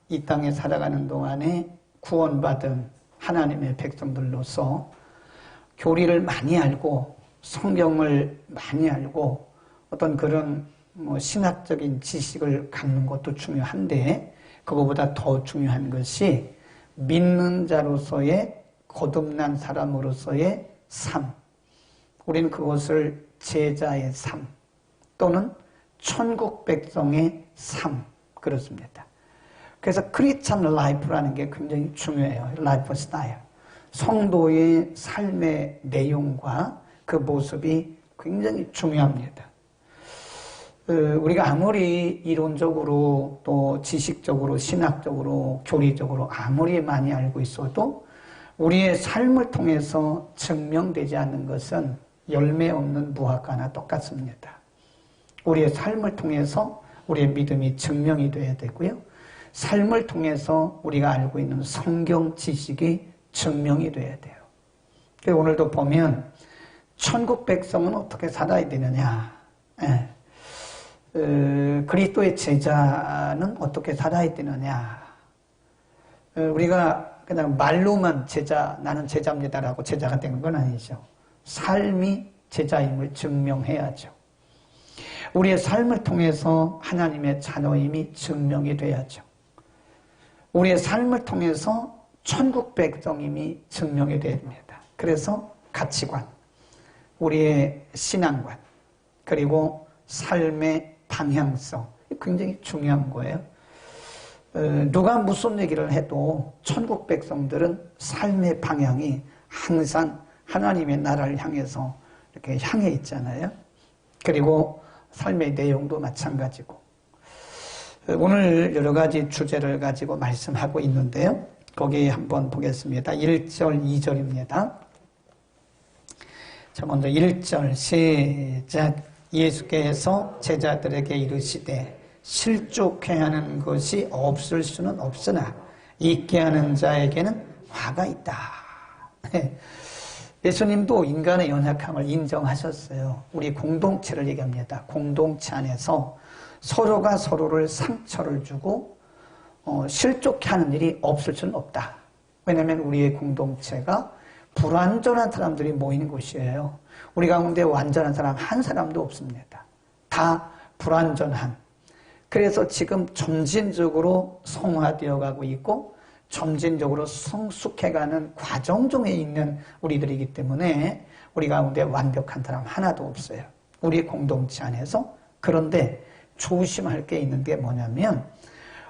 이 땅에 살아가는 동안에 구원받은 하나님의 백성들로서 교리를 많이 알고 성경을 많이 알고 어떤 그런 신학적인 지식을 갖는 것도 중요한데 그거보다 더 중요한 것이 믿는 자로서의 거듭난 사람으로서의 삶. 우리는 그것을 제자의 삶 또는 천국 백성의 삶 그렇습니다. 그래서 크리스찬 라이프라는 게 굉장히 중요해요. 라이프 스타일. 성도의 삶의 내용과 그 모습이 굉장히 중요합니다. 우리가 아무리 이론적으로 또 지식적으로 신학적으로 교리적으로 아무리 많이 알고 있어도 우리의 삶을 통해서 증명되지 않는 것은 열매 없는 무화과나 똑같습니다. 우리의 삶을 통해서 우리의 믿음이 증명이 돼야 되고요. 삶을 통해서 우리가 알고 있는 성경 지식이 증명이 돼야 돼요. 오늘도 보면 천국 백성은 어떻게 살아야 되느냐, 그리스도의 제자는 어떻게 살아야 되느냐. 우리가 그냥 말로만 나는 제자입니다라고 제자가 되는 건 아니죠. 삶이 제자임을 증명해야죠. 우리의 삶을 통해서 하나님의 자녀임이 증명이 돼야죠. 우리의 삶을 통해서 천국 백성임이 증명이 됩니다. 그래서 가치관, 우리의 신앙관, 그리고 삶의 방향성, 굉장히 중요한 거예요. 누가 무슨 얘기를 해도 천국 백성들은 삶의 방향이 항상 하나님의 나라를 향해서 이렇게 향해 있잖아요. 그리고 삶의 내용도 마찬가지고. 오늘 여러 가지 주제를 가지고 말씀하고 있는데요. 거기 한번 보겠습니다. 1절, 2절입니다. 자, 먼저 1절 시작. 예수께서 제자들에게 이르시되 실족해 하는 것이 없을 수는 없으나 있게 하는 자에게는 화가 있다. 예수님도 인간의 연약함을 인정하셨어요. 우리 공동체를 얘기합니다. 공동체 안에서 서로가 서로를 상처를 주고 실족해 하는 일이 없을 수는 없다. 왜냐하면 우리의 공동체가 불완전한 사람들이 모이는 곳이에요. 우리 가운데 완전한 사람 한 사람도 없습니다. 다 불완전한. 그래서 지금 점진적으로 성화되어 가고 있고 점진적으로 성숙해가는 과정 중에 있는 우리들이기 때문에 우리 가운데 완벽한 사람 하나도 없어요. 우리 공동체 안에서. 그런데 조심할 게 있는 게 뭐냐면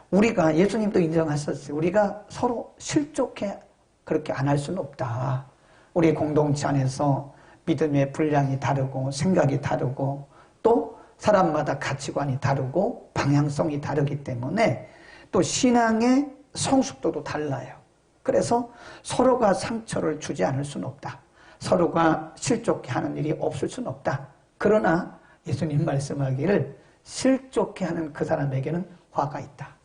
우리가 예수님도 인정하셨어요. 우리가 서로 실족해 그렇게 안 할 수는 없다. 우리 공동체 안에서 믿음의 분량이 다르고 생각이 다르고 또 사람마다 가치관이 다르고 방향성이 다르기 때문에 또 신앙의 성숙도도 달라요. 그래서 서로가 상처를 주지 않을 수는 없다. 서로가 실족해 하는 일이 없을 수는 없다. 그러나 예수님 말씀하기를 실족해 하는 그 사람에게는 화가 있다.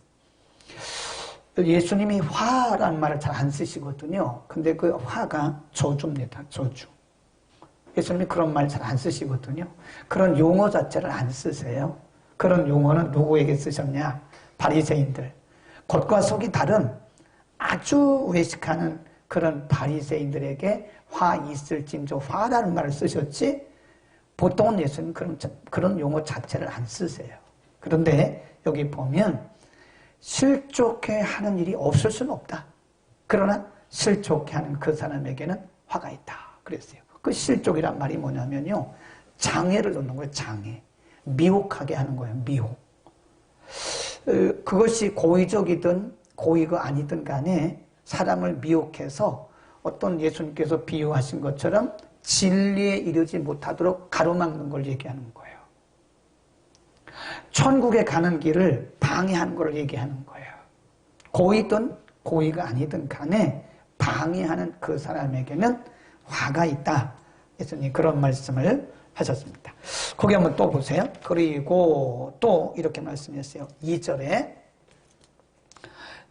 예수님이 화라는 말을 잘 안 쓰시거든요. 근데 그 화가 저주입니다. 저주. 예수님이 그런 말 잘 안 쓰시거든요. 그런 용어 자체를 안 쓰세요. 그런 용어는 누구에게 쓰셨냐? 바리새인들. 겉과 속이 다른 아주 외식하는 그런 바리새인들에게 화 있을진저 화라는 말을 쓰셨지 보통은 예수님 그런 용어 자체를 안 쓰세요. 그런데 여기 보면 실족해 하는 일이 없을 수는 없다. 그러나 실족해 하는 그 사람에게는 화가 있다. 그랬어요. 그 실족이란 말이 뭐냐면요. 장애를 놓는 거예요. 장애. 미혹하게 하는 거예요. 미혹. 그것이 고의적이든 고의가 아니든 간에 사람을 미혹해서 어떤 예수님께서 비유하신 것처럼 진리에 이르지 못하도록 가로막는 걸 얘기하는 거예요. 천국에 가는 길을 방해하는 걸 얘기하는 거예요. 고의든 고의가 아니든 간에 방해하는 그 사람에게는 화가 있다. 예수님 그런 말씀을 하셨습니다. 거기 한번 또 보세요. 그리고 또 이렇게 말씀했어요. 2절에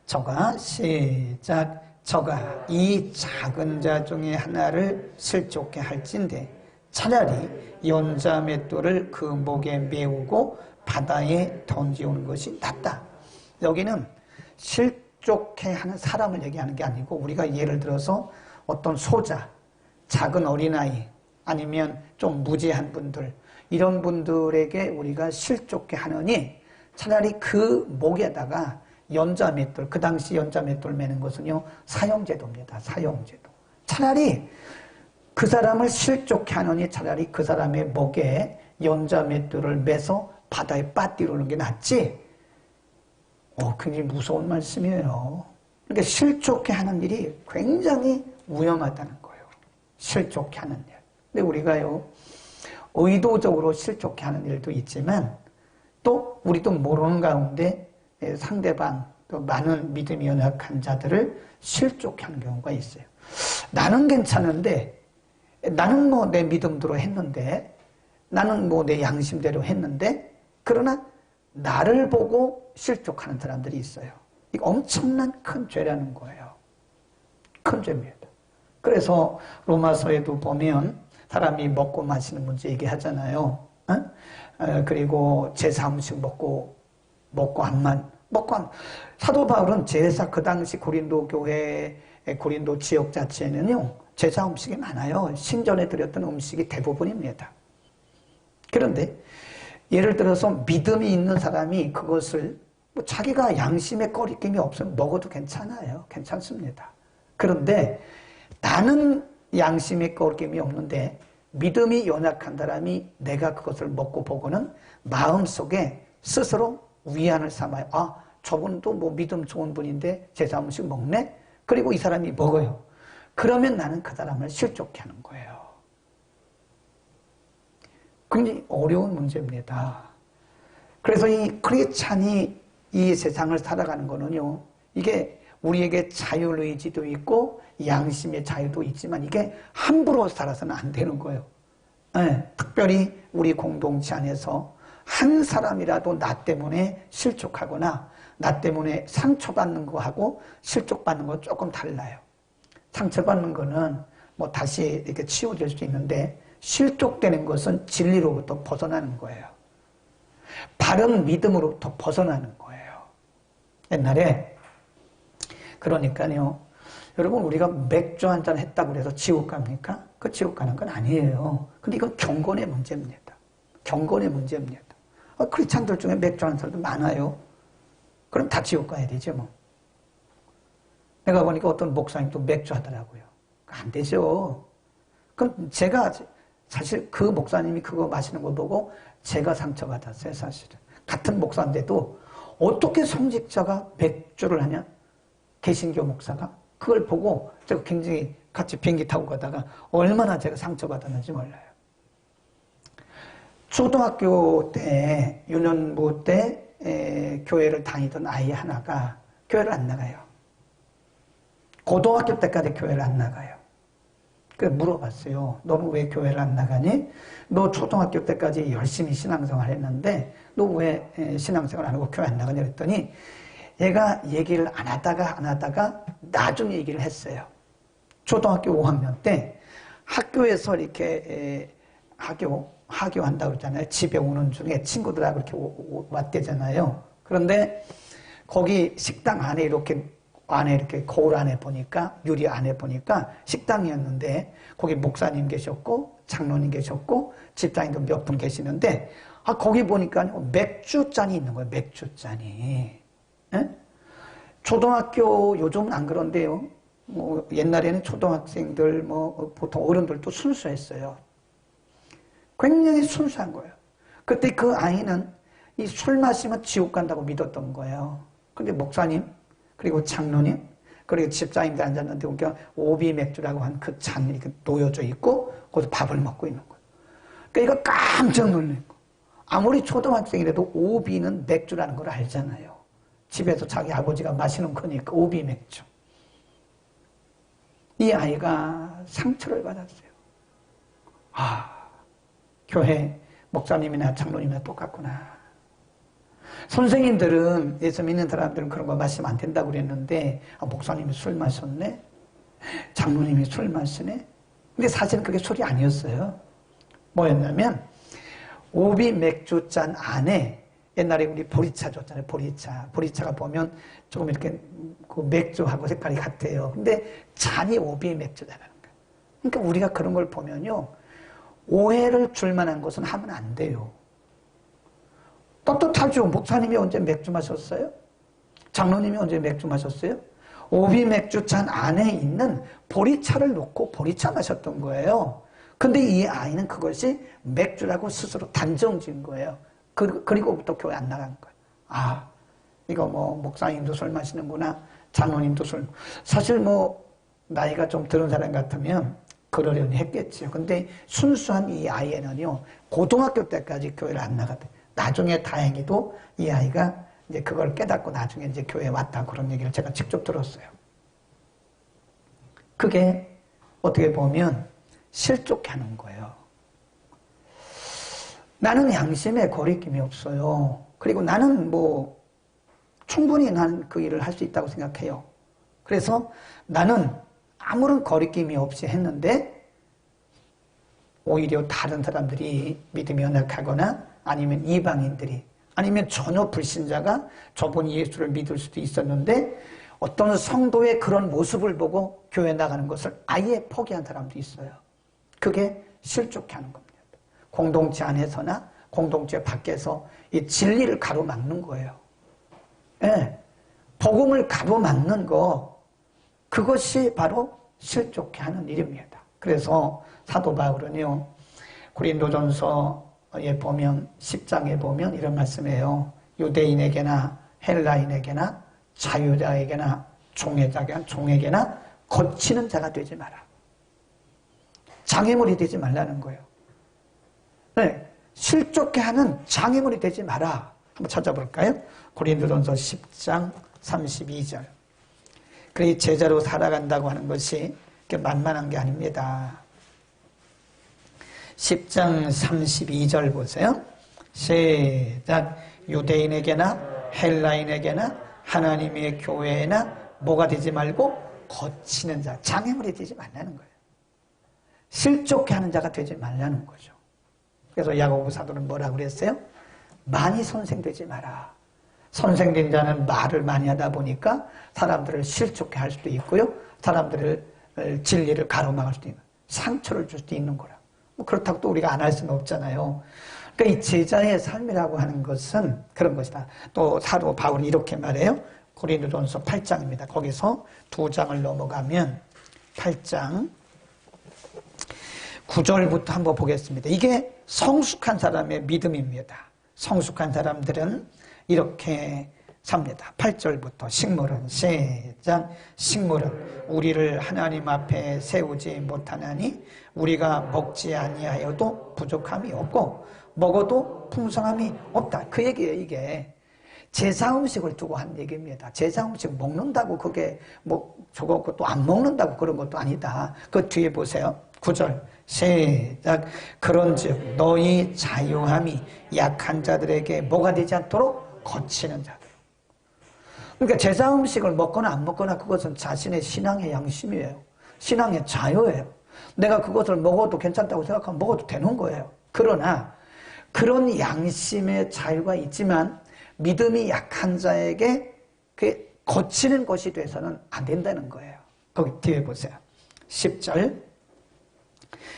저가 시작 저가 이 작은 자 중에 하나를 실족해 할진대 차라리 연자 맷돌을 그 목에 메우고 바다에 던지오는 것이 낫다. 여기는 실족해 하는 사람을 얘기하는 게 아니고 우리가 예를 들어서 어떤 소자, 작은 어린아이 아니면 좀 무지한 분들 이런 분들에게 우리가 실족해 하느니 차라리 그 목에다가 연자맷돌, 그 당시 연자맷돌 매는 것은요 사형제도입니다. 사형제도. 차라리 그 사람을 실족해 하느니 차라리 그 사람의 목에 연자맷돌을 매서 바다에 빠뜨리는 게 낫지. 굉장히 무서운 말씀이에요. 그러니까 실족해 하는 일이 굉장히 위험하다는 거예요. 실족해 하는 일. 근데 우리가요 의도적으로 실족해 하는 일도 있지만 또 우리도 모르는 가운데 상대방 또 많은 믿음이 연약한 자들을 실족해 하는 경우가 있어요. 나는 괜찮은데 나는 뭐 내 믿음대로 했는데 나는 뭐 내 양심대로 했는데 그러나 나를 보고 실족하는 사람들이 있어요. 이거 엄청난 큰 죄라는 거예요. 큰 죄입니다. 그래서 로마서에도 보면 사람이 먹고 마시는 문제 얘기하잖아요. 그리고 제사 음식 먹고 안 사도 바울은 제사 그 당시 고린도 교회 고린도 지역 자체는요 제사 음식이 많아요. 신전에 드렸던 음식이 대부분입니다. 그런데 예를 들어서 믿음이 있는 사람이 그것을 뭐 자기가 양심에 꺼리낌이 없으면 먹어도 괜찮아요. 괜찮습니다. 그런데 나는 양심에 꺼리낌이 없는데 믿음이 연약한 사람이 내가 그것을 먹고 보고는 마음속에 스스로 위안을 삼아요. 아, 저분도 뭐 믿음 좋은 분인데 제사 음식 먹네? 그리고 이 사람이 먹어요. 그러면 나는 그 사람을 실족해 하는 거예요. 굉장히 어려운 문제입니다. 그래서 이 크리스찬이 이 세상을 살아가는 거는요, 이게 우리에게 자율의지도 있고 양심의 자유도 있지만 이게 함부로 살아서는 안 되는 거예요. 네, 특별히 우리 공동체 안에서 한 사람이라도 나 때문에 실족하거나 나 때문에 상처받는 거하고 실족받는 거 조금 달라요. 상처받는 거는 뭐 다시 이렇게 치워질 수 있는데 실족되는 것은 진리로부터 벗어나는 거예요. 바른 믿음으로부터 벗어나는 거예요. 옛날에 그러니까요. 여러분 우리가 맥주 한잔 했다고 해서 지옥 갑니까? 그 지옥 가는 건 아니에요. 근데 이건 경건의 문제입니다. 경건의 문제입니다. 크리스찬들 중에 맥주 하는 사람도 많아요. 그럼 다 지옥 가야 되죠 뭐. 내가 보니까 어떤 목사님도 맥주 하더라고요. 안 되죠. 그럼 제가 사실 그 목사님이 그거 마시는 거 보고 제가 상처받았어요 사실은. 같은 목사인데도 어떻게 성직자가 맥주를 하냐? 개신교 목사가 그걸 보고 제가 굉장히 같이 비행기 타고 가다가 얼마나 제가 상처받았는지 몰라요. 초등학교 때 유년부 때 교회를 다니던 아이 하나가 교회를 안 나가요. 고등학교 때까지 교회를 안 나가요. 그래서 물어봤어요. 너는 왜 교회를 안 나가니? 너 초등학교 때까지 열심히 신앙생활 했는데 너 왜 신앙생활 안 하고 교회 안 나가냐 그랬더니 얘가 얘기를 안 하다가 나중에 얘기를 했어요. 초등학교 5학년 때 학교에서 이렇게 하교한다고 그러잖아요. 집에 오는 중에 친구들하고 이렇게 왔대잖아요. 그런데 거기 식당 안에 이렇게 거울 안에 보니까 유리 안에 보니까 식당이었는데 거기 목사님 계셨고 장로님 계셨고 집사님도 몇 분 계시는데 거기 보니까 맥주잔이 있는 거예요. 맥주잔이. 에? 초등학교 요즘은 안 그런데요. 뭐 옛날에는 초등학생들 뭐 보통 어른들도 순수했어요. 굉장히 순수한 거예요. 그때 그 아이는 이 술 마시면 지옥 간다고 믿었던 거예요. 근데 목사님 그리고 장로님 그리고 집사님들 앉았는데 그러니까 오비 맥주라고 한 그 잔이 이렇게 놓여져 있고 거기서 밥을 먹고 있는 거예요. 그러니까 이거 깜짝 놀란 거. 아무리 초등학생이라도 오비는 맥주라는 걸 알잖아요. 집에서 자기 아버지가 마시는 거니까 오비 맥주. 이 아이가 상처를 받았어요. 교회 목사님이나 장로님이나 똑같구나. 선생님들은 예수 믿는 사람들은 그런 거 마시면 안 된다고 그랬는데 목사님이 술 마셨네? 장로님이 술 마시네? 근데 사실은 그게 술이 아니었어요. 뭐였냐면 오비 맥주잔 안에 옛날에 우리 보리차 줬잖아요. 보리차가 보면 조금 이렇게 그 맥주하고 색깔이 같아요. 근데 잔이 오비 맥주라는 거예요. 그러니까 우리가 그런 걸 보면요, 오해를 줄 만한 것은 하면 안 돼요. 떳떳하죠. 목사님이 언제 맥주 마셨어요? 장로님이 언제 맥주 마셨어요? 오비 맥주 잔 안에 있는 보리차를 놓고 보리차 마셨던 거예요. 근데 이 아이는 그것이 맥주라고 스스로 단정진 거예요. 그리고부터 교회 안 나간 거예요. 아, 이거 뭐 목사님도 술 마시는구나, 장로님도 술. 사실 뭐 나이가 좀 들은 사람 같으면 그러려니 했겠지요. 근데 순수한 이 아이는요, 고등학교 때까지 교회를 안 나갔대요. 나중에 다행히도 이 아이가 이제 그걸 깨닫고 나중에 이제 교회에 왔다, 그런 얘기를 제가 직접 들었어요. 그게 어떻게 보면 실족해 하는 거예요. 나는 양심에 거리낌이 없어요. 그리고 나는 뭐 충분히 난 그 일을 할 수 있다고 생각해요. 그래서 나는 아무런 거리낌이 없이 했는데 오히려 다른 사람들이 믿음이 연약하거나 아니면 이방인들이 아니면 전혀 불신자가 저분이 예수를 믿을 수도 있었는데 어떤 성도의 그런 모습을 보고 교회 나가는 것을 아예 포기한 사람도 있어요. 그게 실족해 하는 겁니다. 공동체 안에서나 공동체 밖에서 이 진리를 가로막는 거예요. 예, 복음을 가로막는 거, 그것이 바로 실족해 하는 일입니다. 그래서 사도 바울은요, 고린도전서에 보면 10장에 보면 이런 말씀이에요. 유대인에게나 헬라인에게나 자유자에게나 종에게나 거치는 자가 되지 마라. 장애물이 되지 말라는 거예요. 네, 실족해 하는 장애물이 되지 마라. 한번 찾아볼까요? 고린도전서 10장 32절. 그래, 제자로 살아간다고 하는 것이 만만한 게 아닙니다. 10장 32절 보세요. 시작. 유대인에게나 헬라인에게나 하나님의 교회에나 뭐가 되지 말고 거치는 자, 장애물이 되지 말라는 거예요. 실족해 하는 자가 되지 말라는 거죠. 그래서 야고보 사도는 뭐라고 그랬어요? 많이 선생되지 마라. 선생된 자는 말을 많이 하다 보니까 사람들을 실족해 할 수도 있고요, 사람들을 진리를 가로막을 수도 있는, 상처를 줄 수도 있는 거라. 뭐 그렇다고 또 우리가 안 할 수는 없잖아요. 그러니까 이 제자의 삶이라고 하는 것은 그런 것이다. 또 사도 바울이 이렇게 말해요. 고린도전서 8장입니다. 거기서 2장을 넘어가면 8장 9절부터 한번 보겠습니다. 이게 성숙한 사람의 믿음입니다. 성숙한 사람들은 이렇게 삽니다. 8절부터 식물은 시작. 식물은 우리를 하나님 앞에 세우지 못하나니 우리가 먹지 아니하여도 부족함이 없고 먹어도 풍성함이 없다. 그 얘기예요. 이게 제사 음식을 두고 한 얘기입니다. 제사 음식 먹는다고 그게 뭐 저거 또 안 먹는다고 그런 것도 아니다. 그 뒤에 보세요. 9절 시작. 그런즉 너희 자유함이 약한 자들에게 뭐가 되지 않도록 거치는 자들. 그러니까 제사 음식을 먹거나 안 먹거나 그것은 자신의 신앙의 양심이에요. 신앙의 자유예요. 내가 그것을 먹어도 괜찮다고 생각하면 먹어도 되는 거예요. 그러나 그런 양심의 자유가 있지만 믿음이 약한 자에게 그 거치는 것이 돼서는 안 된다는 거예요. 거기 뒤에 보세요. 10절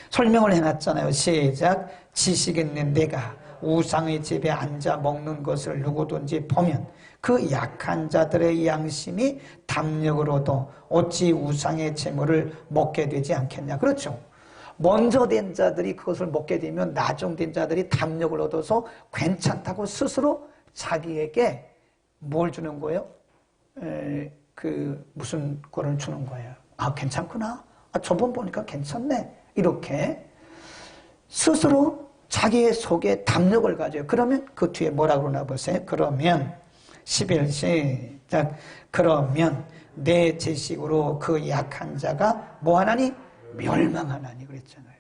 설명을 해놨잖아요. 시작. 지식 있는 내가 우상의 집에 앉아 먹는 것을 누구든지 보면 그 약한 자들의 양심이 담력으로도 어찌 우상의 재물을 먹게 되지 않겠냐. 그렇죠. 먼저 된 자들이 그것을 먹게 되면 나중된 자들이 담력을 얻어서 괜찮다고 스스로 자기에게 뭘 주는 거예요? 무슨 거를 주는 거예요. 아, 괜찮구나. 아, 저번 보니까 괜찮네. 이렇게 스스로 자기의 속에 담력을 가져요. 그러면 그 뒤에 뭐라고 그러나 보세요. 그러면 11 시작. 그러면 내 지식으로 그 약한 자가 뭐하나니? 멸망하나니 그랬잖아요.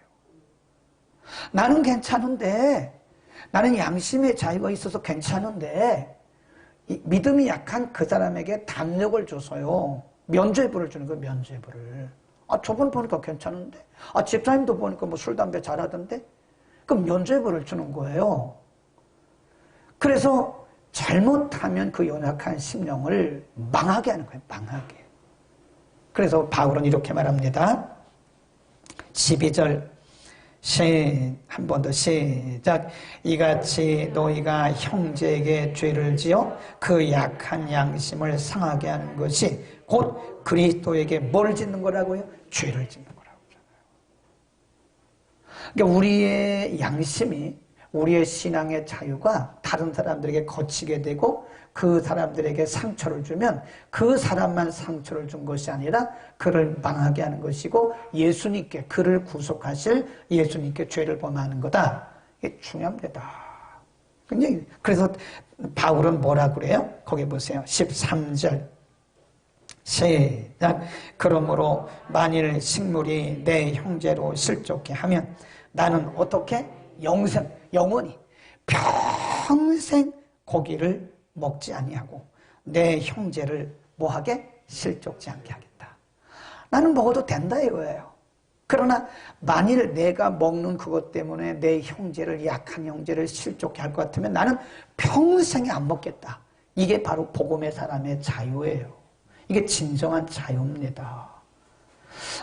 나는 괜찮은데, 나는 양심의 자유가 있어서 괜찮은데 믿음이 약한 그 사람에게 담력을 줘서요, 면죄부를 주는 거예요. 면죄부를. 아, 저번 보니까 괜찮은데, 아, 집사님도 보니까 뭐 술, 담배 잘하던데, 그럼 면죄부를 주는 거예요. 그래서 잘못하면 그 연약한 심령을 망하게 하는 거예요. 망하게. 그래서 바울은 이렇게 말합니다. 12절 한 번 더 시작. 이같이 너희가 형제에게 죄를 지어 그 약한 양심을 상하게 하는 것이 곧 그리스도에게 뭘 짓는 거라고요? 죄를 짓는 거라고. 그러니까 우리의 양심이, 우리의 신앙의 자유가 다른 사람들에게 거치게 되고 그 사람들에게 상처를 주면 그 사람만 상처를 준 것이 아니라 그를 망하게 하는 것이고 예수님께, 그를 구속하실 예수님께 죄를 범하는 거다. 이게 중요합니다. 그래서 바울은 뭐라 그래요? 거기 보세요. 13절 시작. 그러므로 만일 식물이 내 형제로 실족해 하면 나는 어떻게? 영원히 평생 고기를 먹지 아니하고 내 형제를 뭐하게? 실족지 않게 하겠다. 나는 먹어도 된다 이거예요. 그러나 만일 내가 먹는 그것 때문에 내 형제를, 약한 형제를 실족해 할 것 같으면 나는 평생에 안 먹겠다. 이게 바로 복음의 사람의 자유예요. 이게 진정한 자유입니다.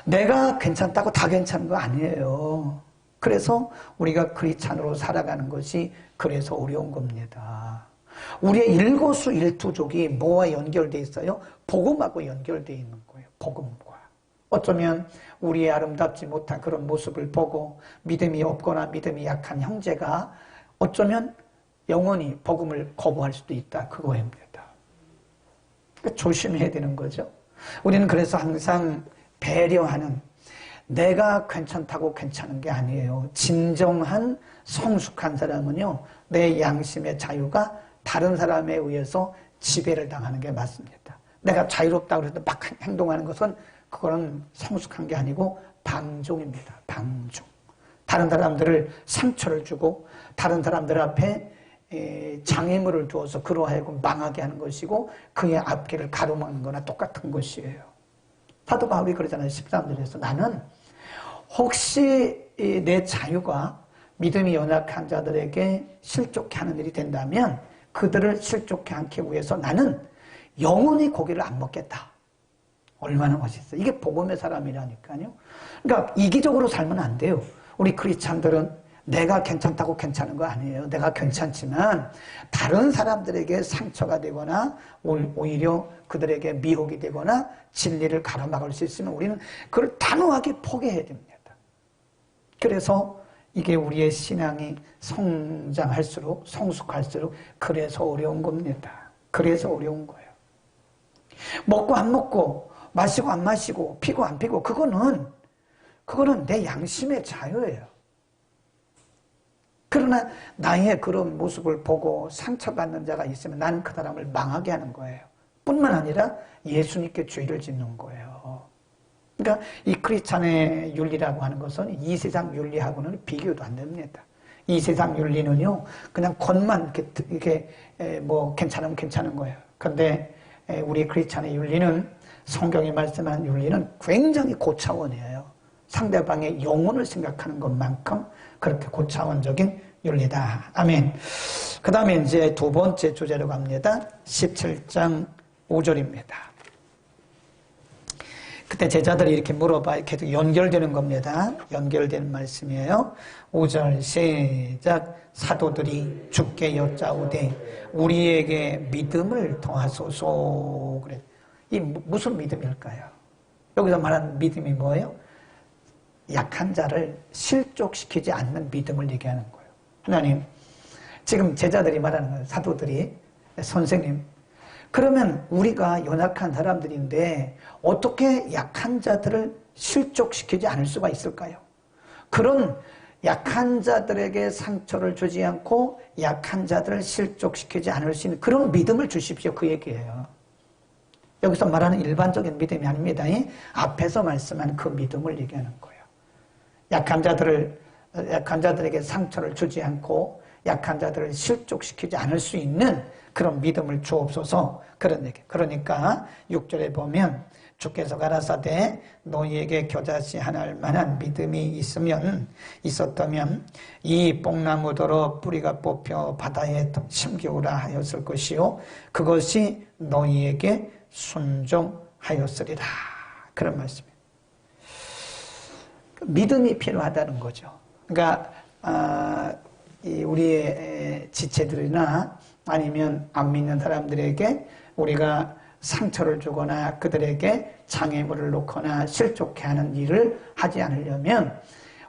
내가 괜찮다고 다 괜찮은 거 아니에요. 그래서 우리가 크리스찬으로 살아가는 것이 그래서 어려운 겁니다. 우리의 일거수일투족이 뭐와 연결되어 있어요? 복음하고 연결되어 있는 거예요. 복음과. 어쩌면 우리의 아름답지 못한 그런 모습을 보고 믿음이 없거나 믿음이 약한 형제가 어쩌면 영원히 복음을 거부할 수도 있다. 그거입니다. 그러니까 조심해야 되는 거죠. 우리는 그래서 항상 배려하는, 내가 괜찮다고 괜찮은 게 아니에요. 진정한 성숙한 사람은요, 내 양심의 자유가 다른 사람에 의해서 지배를 당하는 게 맞습니다. 내가 자유롭다고 해서 막 행동하는 것은 그거는 성숙한 게 아니고 방종입니다. 방종. 다른 사람들을 상처를 주고 다른 사람들 앞에 장애물을 두어서 그러하여금 망하게 하는 것이고 그의 앞길을 가로막는 거나 똑같은 것이에요. 사도 바울이 그러잖아요. 13절에서 나는 혹시 내 자유가 믿음이 연약한 자들에게 실족해 하는 일이 된다면 그들을 실족해 않기 위해서 나는 영원히 고기를 안 먹겠다. 얼마나 멋있어요. 이게 복음의 사람이라니까요. 그러니까 이기적으로 살면 안 돼요. 우리 크리스찬들은 내가 괜찮다고 괜찮은 거 아니에요. 내가 괜찮지만 다른 사람들에게 상처가 되거나 오히려 그들에게 미혹이 되거나 진리를 가로막을 수 있으면 우리는 그걸 단호하게 포기해야 됩니다. 그래서 이게 우리의 신앙이 성장할수록, 성숙할수록 그래서 어려운 겁니다. 그래서 어려운 거예요. 먹고 안 먹고, 마시고 안 마시고, 피고 안 피고, 그거는 내 양심의 자유예요. 그러나 나의 그런 모습을 보고 상처받는 자가 있으면 나는 그 사람을 망하게 하는 거예요. 뿐만 아니라 예수님께 죄를 짓는 거예요. 그러니까 이 크리스찬의 윤리라고 하는 것은 이 세상 윤리하고는 비교도 안 됩니다. 이 세상 윤리는요, 그냥 겉만 이렇게 뭐 괜찮으면 괜찮은 거예요. 그런데 우리 크리스찬의 윤리는, 성경이 말씀하는 윤리는 굉장히 고차원이에요. 상대방의 영혼을 생각하는 것만큼 그렇게 고차원적인 윤리다. 아멘. 그 다음에 이제 두 번째 주제로 갑니다. 17장 5절입니다. 그때 제자들이 이렇게 물어봐요. 계속 연결되는 겁니다. 연결되는 말씀이에요. 5절 시작. 사도들이 주께 여짜오되 우리에게 믿음을 더하소서. 그래. 이 무슨 믿음일까요? 여기서 말하는 믿음이 뭐예요? 약한 자를 실족시키지 않는 믿음을 얘기하는 거예요. 하나님, 지금 제자들이 말하는 거예요. 사도들이, 선생님, 그러면 우리가 연약한 사람들인데 어떻게 약한 자들을 실족시키지 않을 수가 있을까요? 그런 약한 자들에게 상처를 주지 않고 약한 자들을 실족시키지 않을 수 있는 그런 믿음을 주십시오. 그 얘기예요. 여기서 말하는 일반적인 믿음이 아닙니다. 앞에서 말씀한 그 믿음을 얘기하는 거예요. 약한 자들에게 상처를 주지 않고 약한 자들을 실족시키지 않을 수 있는 그런 믿음을 주옵소서. 그런 얘기. 그러니까 6절에 보면 주께서 가라사대 너희에게 겨자씨 하나할 만한 믿음이 있었다면 이 뽕나무더러 뿌리가 뽑혀 바다에 심기우라 하였을 것이요 그것이 너희에게 순종하였으리라. 그런 말씀이에요. 믿음이 필요하다는 거죠. 그러니까 우리의 지체들이나 아니면 안 믿는 사람들에게 우리가 상처를 주거나 그들에게 장애물을 놓거나 실족해 하는 일을 하지 않으려면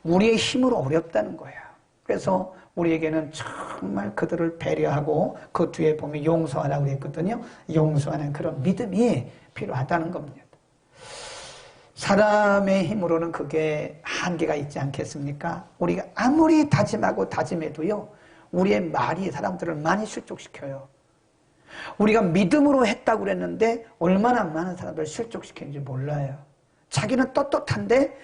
우리의 힘으로 어렵다는 거예요. 그래서 우리에게는 정말 그들을 배려하고 그 뒤에 보면 용서하라고 했거든요. 용서하는 그런 믿음이 필요하다는 겁니다. 사람의 힘으로는 그게 한계가 있지 않겠습니까? 우리가 아무리 다짐하고 다짐해도요, 우리의 말이 사람들을 많이 실족시켜요. 우리가 믿음으로 했다고 그랬는데 얼마나 많은 사람들을 실족시키는지 몰라요. 자기는 떳떳한데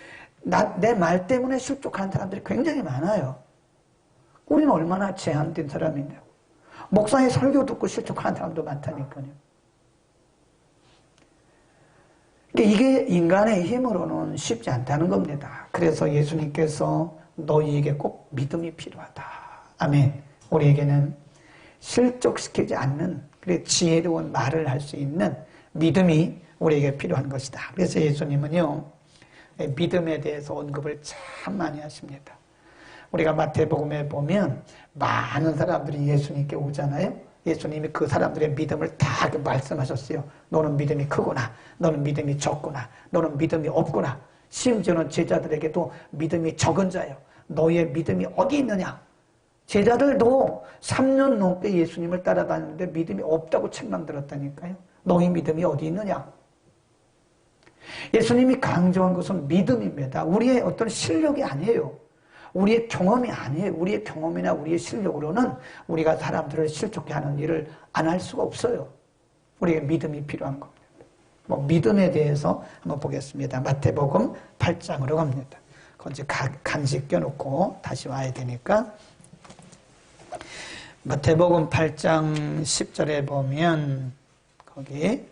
내 말 때문에 실족하는 사람들이 굉장히 많아요. 우리는 얼마나 제한된 사람이냐고. 목사의 설교 듣고 실족하는 사람도 많다니까요. 이게 인간의 힘으로는 쉽지 않다는 겁니다. 그래서 예수님께서 너희에게 꼭 믿음이 필요하다. 아멘. 우리에게는 실족시키지 않는 그래 지혜로운 말을 할 수 있는 믿음이 우리에게 필요한 것이다. 그래서 예수님은요, 믿음에 대해서 언급을 참 많이 하십니다. 우리가 마태복음에 보면 많은 사람들이 예수님께 오잖아요. 예수님이 그 사람들의 믿음을 다 말씀하셨어요. 너는 믿음이 크구나. 너는 믿음이 적구나. 너는 믿음이 없구나. 심지어는 제자들에게도 믿음이 적은 자요. 너의 믿음이 어디 있느냐. 제자들도 3년 넘게 예수님을 따라다녔는데 믿음이 없다고 책망 들었다니까요. 너희 믿음이 어디 있느냐. 예수님이 강조한 것은 믿음입니다. 우리의 어떤 실력이 아니에요. 우리의 경험이 아니에요. 우리의 경험이나 우리의 실력으로는 우리가 사람들을 실족해 하는 일을 안 할 수가 없어요. 우리에게 믿음이 필요한 겁니다. 믿음에 대해서 한번 보겠습니다. 마태복음 8장으로 갑니다. 거기 간식 껴놓고 다시 와야 되니까. 마태복음 8장 10절에 보면 거기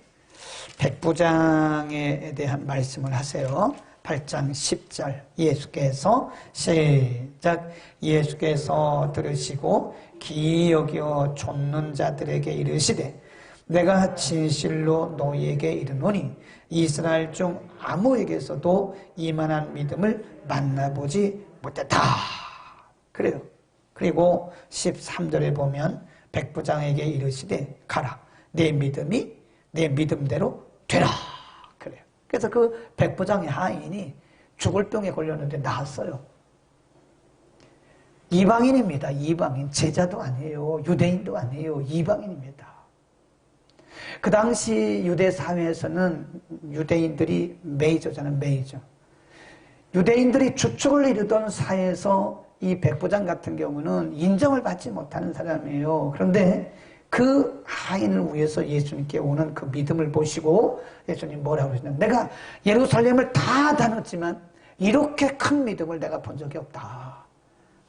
백부장에 대한 말씀을 하세요. 8장 10절 예수께서 시작 예수께서 들으시고 기이 여겨 좇는 자들에게 이르시되 내가 진실로 너희에게 이르노니 이스라엘 중 아무에게서도 이만한 믿음을 만나보지 못했다. 그래요. 그리고 13절에 보면 백부장에게 이르시되 가라 내 믿음이 내 믿음대로 되라. 그래요. 그래서 그 백부장의 하인이 죽을 병에 걸렸는데 나았어요. 이방인입니다. 이방인. 제자도 아니에요. 유대인도 아니에요. 이방인입니다. 그 당시 유대 사회에서는 유대인들이 메이저잖아요. 메이저. 유대인들이 주축을 이루던 사회에서 이 백부장 같은 경우는 인정을 받지 못하는 사람이에요. 그런데 그 하인을 위해서 예수님께 오는 그 믿음을 보시고 예수님 뭐라고 그러시냐. 내가 예루살렘을 다 다녔지만 이렇게 큰 믿음을 내가 본 적이 없다.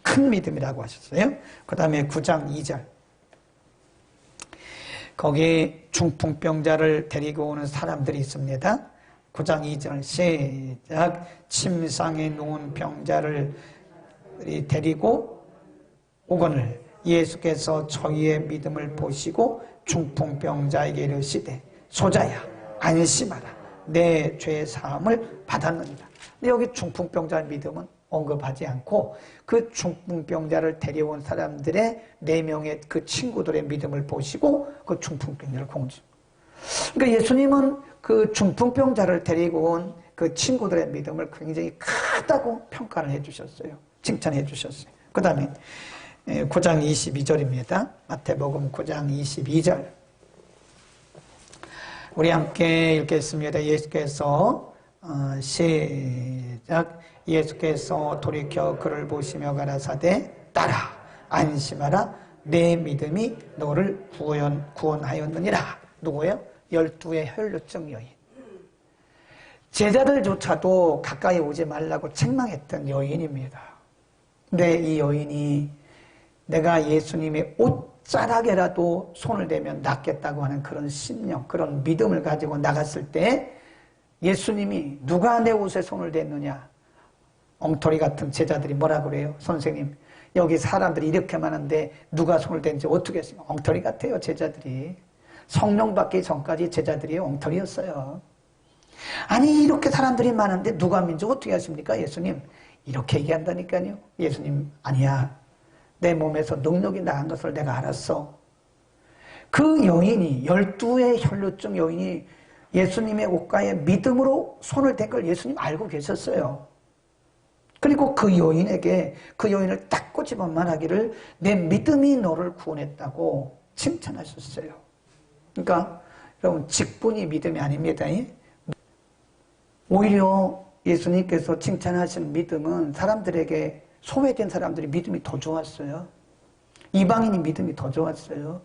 큰 믿음이라고 하셨어요. 그 다음에 9장 2절. 거기 중풍병자를 데리고 오는 사람들이 있습니다. 9장 2절 시작. 침상에 누운 병자를 데리고 오거늘 예수께서 저희의 믿음을 보시고 중풍병자에게 이르시되 소자야 안심하라 내 죄 사함을 받았느니라. 근데 여기 중풍병자의 믿음은 언급하지 않고 그 중풍병자를 데려온 사람들의 4명의 그 친구들의 믿음을 보시고 그 중풍병자를 공주. 그러니까 예수님은 그 중풍병자를 데리고 온 그 친구들의 믿음을 굉장히 크다고 평가를 해주셨어요. 칭찬해 주셨어요. 그 다음에 9장 22절입니다. 마태복음 9장 22절. 우리 함께 읽겠습니다. 예수께서 시작. 예수께서 돌이켜 그를 보시며 가라사대 따라 안심하라 내 믿음이 너를 구원하였느니라. 누구예요? 12의 혈루증 여인. 제자들조차도 가까이 오지 말라고 책망했던 여인입니다. 근데 이 여인이 내가 예수님의 옷자락에라도 손을 대면 낫겠다고 하는 그런 신념, 그런 믿음을 가지고 나갔을 때 예수님이 누가 내 옷에 손을 댔느냐? 엉터리 같은 제자들이 뭐라 그래요? 선생님, 여기 사람들이 이렇게 많은데 누가 손을 댄지 어떻게 했어요? 엉터리 같아요, 제자들이. 성령 받기 전까지 제자들이 엉터리였어요. 아니, 이렇게 사람들이 많은데 누가 민족 어떻게 하십니까? 예수님, 이렇게 얘기한다니까요. 예수님, 아니야. 내 몸에서 능력이 나간 것을 내가 알았어. 그 여인이, 12의 혈루증 여인이 예수님의 옷가에 믿음으로 손을 댄 걸 예수님 알고 계셨어요. 그리고 그 여인에게, 그 여인을 딱 꼬집어 말하기를 내 믿음이 너를 구원했다고 칭찬하셨어요. 그러니까 여러분, 직분이 믿음이 아닙니다. 오히려 예수님께서 칭찬하신 믿음은 사람들에게, 소외된 사람들이 믿음이 더 좋았어요. 이방인이 믿음이 더 좋았어요.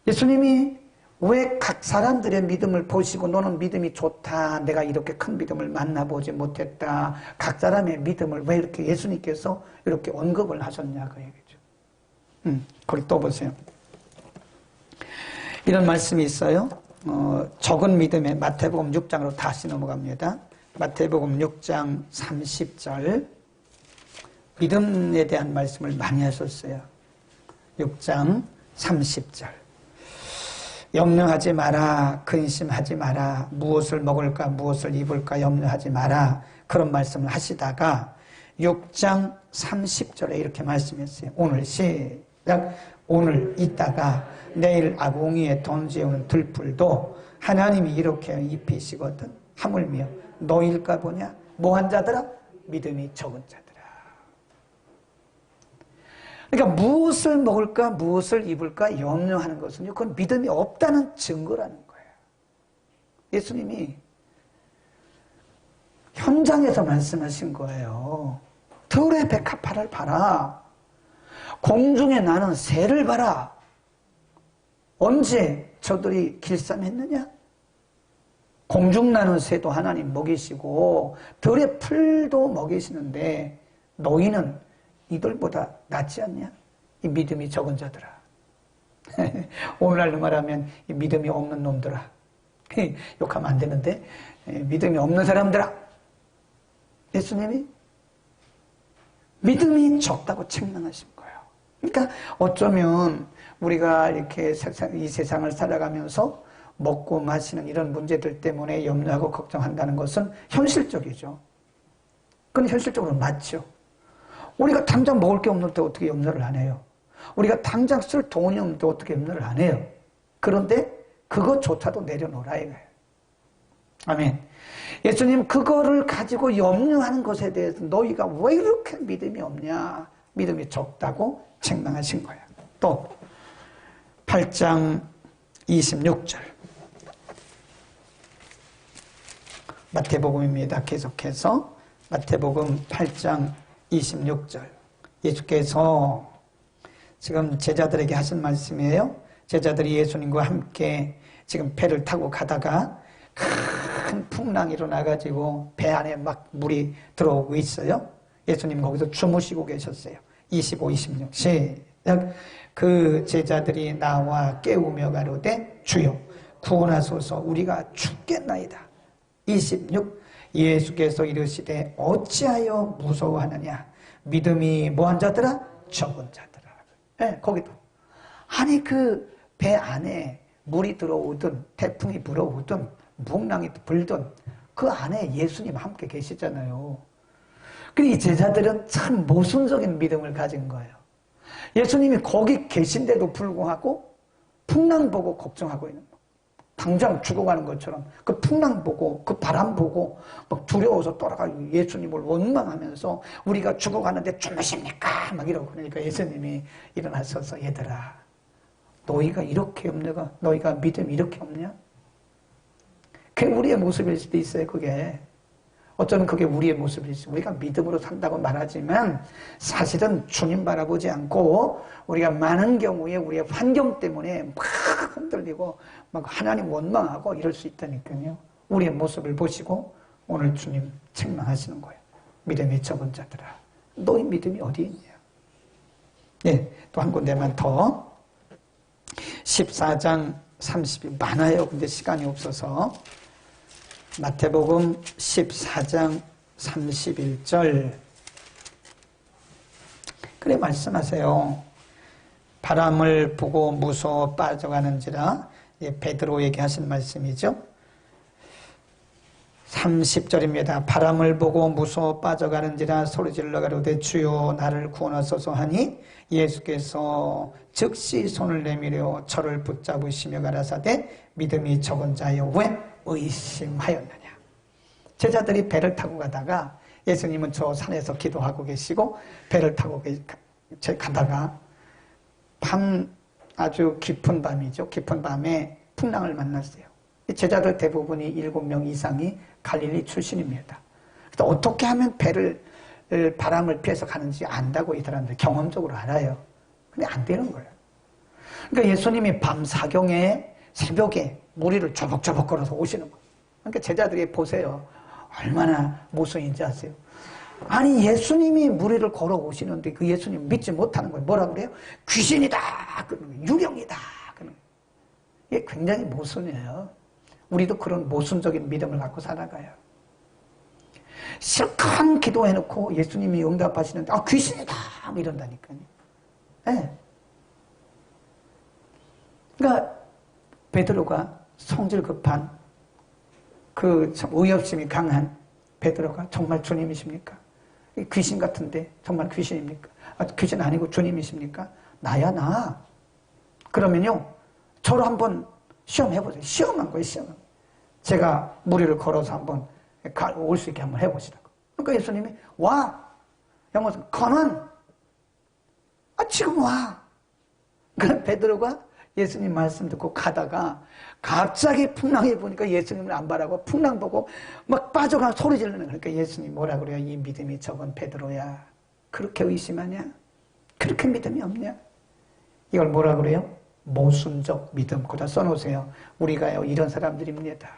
예수님이 왜 각 사람들의 믿음을 보시고 너는 믿음이 좋다, 내가 이렇게 큰 믿음을 만나보지 못했다, 각 사람의 믿음을 왜 이렇게 예수님께서 이렇게 언급을 하셨냐 그 얘기죠. 거기 또 보세요. 이런 말씀이 있어요. 적은 믿음의 마태복음 6장으로 다시 넘어갑니다. 마태복음 6장 30절. 믿음에 대한 말씀을 많이 하셨어요. 6장 30절. 염려하지 마라, 근심하지 마라, 무엇을 먹을까 무엇을 입을까 염려하지 마라, 그런 말씀을 하시다가 6장 30절에 이렇게 말씀했어요. 오늘 시작. 오늘 있다가 내일 아궁이에 던지는 들풀도 하나님이 이렇게 입히시거든. 하물며 너일까 보냐? 뭐한 자들아? 믿음이 적은 자들아. 그러니까 무엇을 먹을까 무엇을 입을까 염려하는 것은요, 그건 믿음이 없다는 증거라는 거예요. 예수님이 현장에서 말씀하신 거예요. 들의 백합화를 봐라. 공중에 나는 새를 봐라. 언제 저들이 길쌈했느냐? 공중 나는 새도 하나님 먹이시고 들의 풀도 먹이시는데 너희는 이들보다 낫지 않냐? 이 믿음이 적은 자들아. 오늘날로 말하면 이 믿음이 없는 놈들아. 욕하면 안 되는데 믿음이 없는 사람들아. 예수님이 믿음이 적다고 책망하신 거예요. 그러니까 어쩌면 우리가 이렇게 이 세상을 살아가면서 먹고 마시는 이런 문제들 때문에 염려하고 걱정한다는 것은 현실적이죠. 그건 현실적으로 맞죠. 우리가 당장 먹을 게 없는데 어떻게 염려를 안 해요? 우리가 당장 쓸 돈이 없는데 어떻게 염려를 안 해요? 그런데 그것조차도 내려놓으라 이거예요. 아멘. 예수님 그거를 가지고 염려하는 것에 대해서 너희가 왜 이렇게 믿음이 없냐? 믿음이 적다고 책망하신 거예요. 또 8장 26절 마태복음입니다. 계속해서 마태복음 8장 26절 예수께서 지금 제자들에게 하신 말씀이에요. 제자들이 예수님과 함께 지금 배를 타고 가다가 큰 풍랑이 일어나가지고 배 안에 막 물이 들어오고 있어요. 예수님 거기서 주무시고 계셨어요. 25, 26 시작. 그 제자들이 나와 깨우며 가로되 주여 구원하소서 우리가 죽겠나이다. 26 예수께서 이르시되 어찌하여 무서워하느냐 믿음이 뭐한 자들아? 적은 자들아. 네, 거기도 아니 그 배 안에 물이 들어오든 태풍이 불어오든 풍랑이 불든 그 안에 예수님 함께 계시잖아요. 근데 이 제자들은 참 모순적인 믿음을 가진 거예요. 예수님이 거기 계신데도 불구하고 풍랑 보고 걱정하고 있는 거. 당장 죽어가는 것처럼 그 풍랑 보고 그 바람 보고 막 두려워서 돌아가고 예수님을 원망하면서 우리가 죽어가는데 주무십니까? 막 이러고 그러니까 예수님이 일어나셔서 얘들아 너희가 이렇게 염려가 너희가 믿음이 이렇게 없냐? 그게 우리의 모습일 수도 있어요. 그게 어쩌면 그게 우리의 모습일 수. 우리가 믿음으로 산다고 말하지만 사실은 주님 바라보지 않고 우리가 많은 경우에 우리의 환경 때문에 막 흔들리고 막 하나님 원망하고 이럴 수 있다니까요. 우리의 모습을 보시고 오늘 주님 책망하시는 거예요. 믿음이 적은 자들아 너희 믿음이 어디 있냐. 네, 또 한 군데만 더. 14장 30일 많아요. 근데 시간이 없어서. 마태복음 14장 31절. 그래 말씀하세요. 바람을 보고 무서워 빠져가는지라. 베드로에게 하신 말씀이죠. 30절입니다. 바람을 보고 무서워 빠져가는지라 소리질러 가로되 주여 나를 구원하소서 하니 예수께서 즉시 손을 내밀어 저를 붙잡으시며 가라사대 믿음이 적은 자여 왜 의심하였느냐. 제자들이 배를 타고 가다가 예수님은 저 산에서 기도하고 계시고 배를 타고 가다가 밤 아주 깊은 밤이죠. 깊은 밤에 풍랑을 만났어요. 제자들 대부분이 7명 이상이 갈릴리 출신입니다. 어떻게 하면 바람을 피해서 가는지 안다고 이 사람들 경험적으로 알아요. 근데 안 되는 거예요. 그러니까 예수님이 밤 사경에 새벽에 무리를 조벅조벅 걸어서 오시는 거예요. 그러니까 제자들이 보세요. 얼마나 모순인지 아세요? 아니 예수님이 무리를 걸어오시는데 그 예수님 믿지 못하는 거예요. 뭐라 그래요? 귀신이다. 유령이다. 이게 굉장히 모순이에요. 우리도 그런 모순적인 믿음을 갖고 살아가요. 실컷 기도해놓고 예수님이 응답하시는데 귀신이다 이런다니까요. 네. 그러니까 베드로가 성질 급한 그 의협심이 강한 베드로가 정말 주님이십니까? 귀신 같은데 정말 귀신입니까? 귀신 아니고 주님이십니까? 나야 나. 그러면요 저를 한번 시험해보세요. 시험한 거예요. 시험. 제가 무리를 걸어서 한번 올 수 있게 한번 해보시라고. 그러니까 예수님이 와. 영어에서 come on. 지금 와. 그러니까 베드로가 예수님 말씀 듣고 가다가 갑자기 풍랑이 보니까 예수님을 안 바라고 풍랑 보고 막 빠져가 소리 지르는 거예요. 그러니까 예수님 뭐라 그래요? 이 믿음이 적은 베드로야. 그렇게 의심하냐? 그렇게 믿음이 없냐? 이걸 뭐라 그래요? 모순적 믿음. 거기다 써놓으세요. 우리가요 이런 사람들입니다.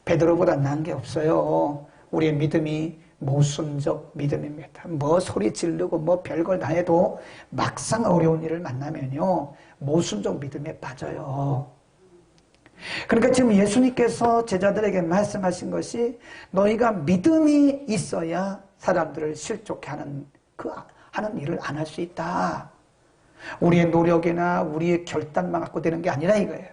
베드로보다 나은 게 없어요. 우리의 믿음이 모순적 믿음입니다. 뭐 소리 지르고 뭐 별걸 다 해도 막상 어려운 일을 만나면요 모순적 믿음에 빠져요. 그러니까 지금 예수님께서 제자들에게 말씀하신 것이 너희가 믿음이 있어야 사람들을 실족해 하는 일을 안 할 수 있다. 우리의 노력이나 우리의 결단만 갖고 되는 게 아니라 이거예요.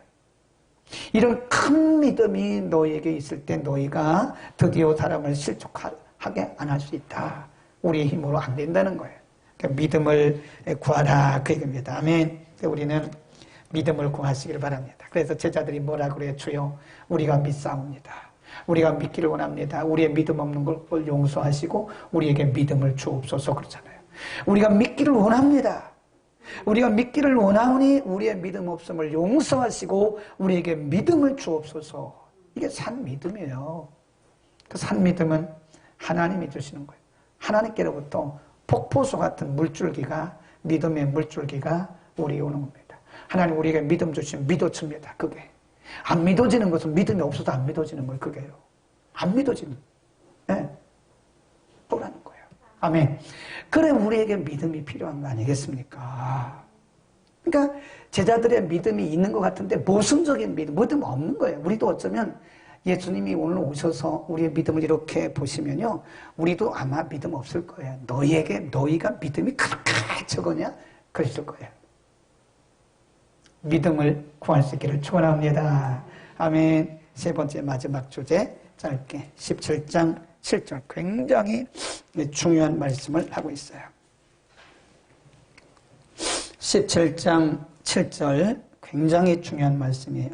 이런 큰 믿음이 너희에게 있을 때 너희가 드디어 사람을 실족하게 안 할 수 있다. 우리의 힘으로 안 된다는 거예요. 그러니까 믿음을 구하라 그 얘기입니다. 아멘. 우리는 믿음을 구하시기를 바랍니다. 그래서 제자들이 뭐라 그래요? 주여 우리가 믿사옵니다. 우리가 믿기를 원합니다. 우리의 믿음 없는 걸 용서하시고 우리에게 믿음을 주옵소서 그러잖아요. 우리가 믿기를 원합니다. 우리가 믿기를 원하오니 우리의 믿음 없음을 용서하시고 우리에게 믿음을 주옵소서. 이게 산 믿음이에요. 그 산 믿음은 하나님이 주시는 거예요. 하나님께로부터 폭포수 같은 물줄기가 믿음의 물줄기가 우리에 오는 겁니다. 하나님 우리에게 믿음 주시면 믿어집니다. 그게 안 믿어지는 것은 믿음이 없어서 안 믿어지는 거예요. 그게요. 안 믿어지는 또라는 거예요. 아멘. 그래 우리에게 믿음이 필요한 거 아니겠습니까? 그러니까 제자들의 믿음이 있는 것 같은데 모순적인 믿음 없는 거예요. 우리도 어쩌면 예수님이 오늘 오셔서 우리의 믿음을 이렇게 보시면요 우리도 아마 믿음 없을 거예요. 너희가 믿음이 그렇게 적으냐? 그랬을 거예요. 믿음을 구할 수 있기를 축원합니다. 아멘. 세 번째 마지막 주제 짧게 17장 7절 굉장히 중요한 말씀을 하고 있어요. 17장 7절 굉장히 중요한 말씀이에요.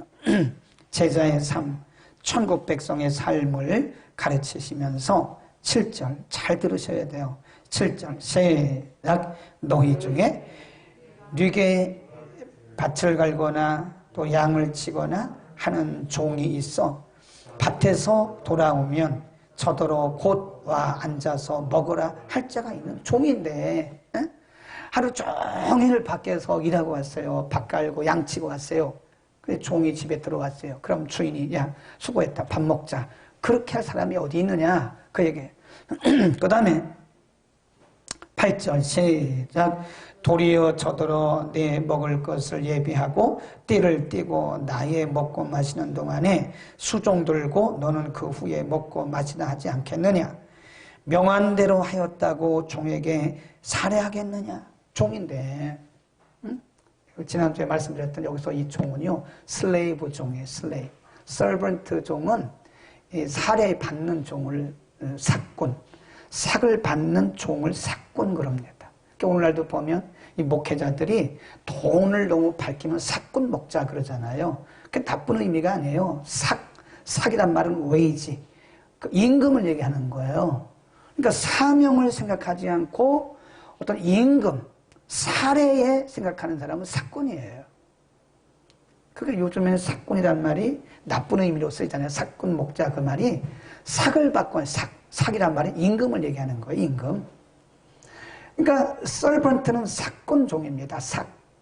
제자의 삶, 천국 백성의 삶을 가르치시면서 7절 잘 들으셔야 돼요. 7절 시작. 너희 중에 뉘게 밭을 갈거나 또 양을 치거나 하는 종이 있어 밭에서 돌아오면 저더러 곧 와 앉아서 먹으라 할 자가 있는 종인데 하루 종일 밖에서 일하고 왔어요. 밭 갈고 양 치고 왔어요. 그래서 종이 집에 들어왔어요. 그럼 주인이 야 수고했다 밥 먹자. 그렇게 할 사람이 어디 있느냐 그 얘기예요. 그 다음에 8절 시작. 도리어 저더러 내 먹을 것을 예비하고 띠를 띠고 나의 먹고 마시는 동안에 수종 들고 너는 그 후에 먹고 마시다 하지 않겠느냐. 명한 대로 하였다고 종에게 살해하겠느냐. 종인데, 응? 지난주에 말씀드렸던 여기서 이 종은요, 슬레이브 종이에요. 슬레이브. 서번트 종은 살해받는 종을 삭군, 삭을 받는 종을 삭군 그럽니다. 그러니까 오늘날도 보면 이 목회자들이 돈을 너무 밝히면 삭군 먹자 그러잖아요. 그게 나쁜 의미가 아니에요. 삭이란 말은 웨이지, 그 임금을 얘기하는 거예요. 그러니까 사명을 생각하지 않고 어떤 임금, 사례에 생각하는 사람은 삭군이에요. 그게 요즘에는 삭군이란 말이 나쁜 의미로 쓰이잖아요. 삭군 목자 그 말이 삭을 받고 삭이란 말이 임금을 얘기하는 거예요. 임금. 그러니까 서번트는 삭군 종입니다.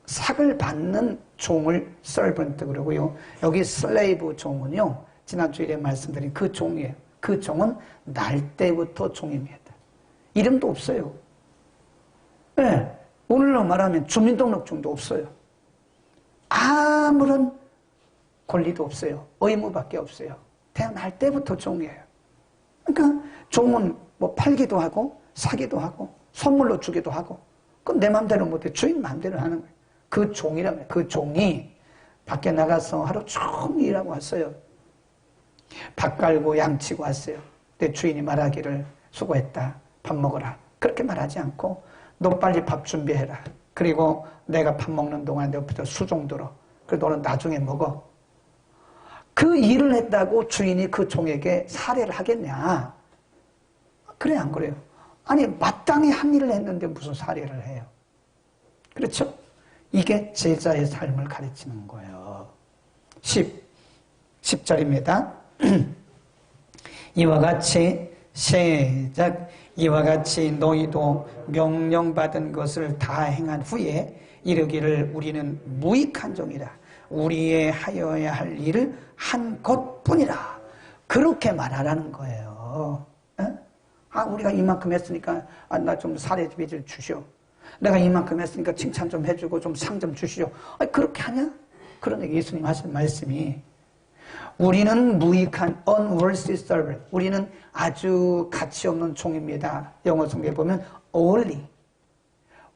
삭을 받는 종을 서번트 그러고요. 여기 슬레이브 종은요. 지난주에 말씀드린 그 종이에요. 그 종은 날 때부터 종입니다. 이름도 없어요. 네, 오늘로 말하면 주민등록증도 없어요. 아무런 권리도 없어요. 의무밖에 없어요. 태어날 때부터 종이에요. 그러니까 종은 뭐 팔기도 하고 사기도 하고 선물로 주기도 하고 그건 내 마음대로 못해. 주인 마음대로 하는 거예요. 그 종이라면 그 종이 밖에 나가서 하루 종일 일하고 왔어요. 밥 갈고 양치고 왔어요. 내 주인이 말하기를 수고했다. 밥 먹어라. 그렇게 말하지 않고 너 빨리 밥 준비해라. 그리고 내가 밥 먹는 동안 내 옆에서 수종 들어. 그리고 너는 나중에 먹어. 그 일을 했다고 주인이 그 종에게 살해를 하겠냐? 그래 안 그래요? 아니 마땅히 한 일을 했는데 무슨 살해를 해요? 그렇죠? 이게 제자의 삶을 가르치는 거예요. 10절입니다. 이와 같이 시작. 이와 같이 너희도 명령받은 것을 다 행한 후에 이르기를 우리는 무익한 종이라. 우리의 하여야 할 일을 한 것뿐이라. 그렇게 말하라는 거예요. 우리가 이만큼 했으니까 나 좀 사례비를 주시오. 내가 이만큼 했으니까 칭찬 좀 해주고 좀 상 좀 주시오. 그렇게 하냐? 그러니까 예수님 하신 말씀이 우리는 무익한 unworthy servant. 우리는 아주 가치 없는 종입니다. 영어 성경에 보면 only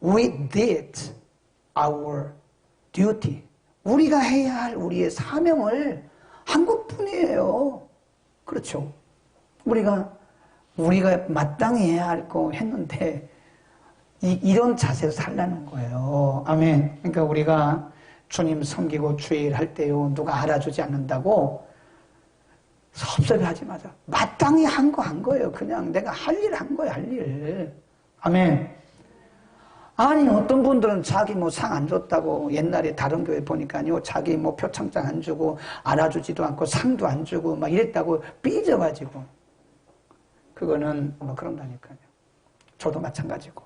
we did our duty. 우리가 해야 할 우리의 사명을 한 것뿐이에요. 그렇죠? 우리가 마땅히 해야 할 거 했는데 이런 자세로 살라는 거예요. 아멘. 그러니까 우리가 주님 섬기고 주의 일 할 때요 누가 알아주지 않는다고 섭섭해하지 마자. 마땅히 한 거예요. 그냥 내가 할 일 한 거예요. 할 일. 아멘. 아니 어떤 분들은 자기 뭐 상 안 줬다고 옛날에 다른 교회 보니까요 자기 뭐 표창장 안 주고 알아주지도 않고 상도 안 주고 막 이랬다고 삐져가지고 그거는 뭐 그런다니까요. 저도 마찬가지고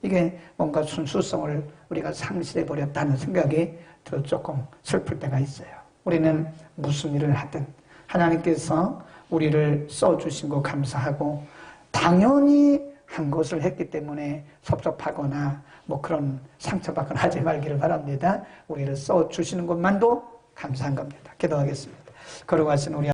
이게 뭔가 순수성을 우리가 상실해버렸다는 생각이 들어 조금 슬플 때가 있어요. 우리는 무슨 일을 하든 하나님께서 우리를 써주신 거 감사하고 당연히 한 것을 했기 때문에 섭섭하거나 뭐 그런 상처받거나 하지 말기를 바랍니다. 우리를 써주시는 것만도 감사한 겁니다. 기도하겠습니다. 걸어가신 우리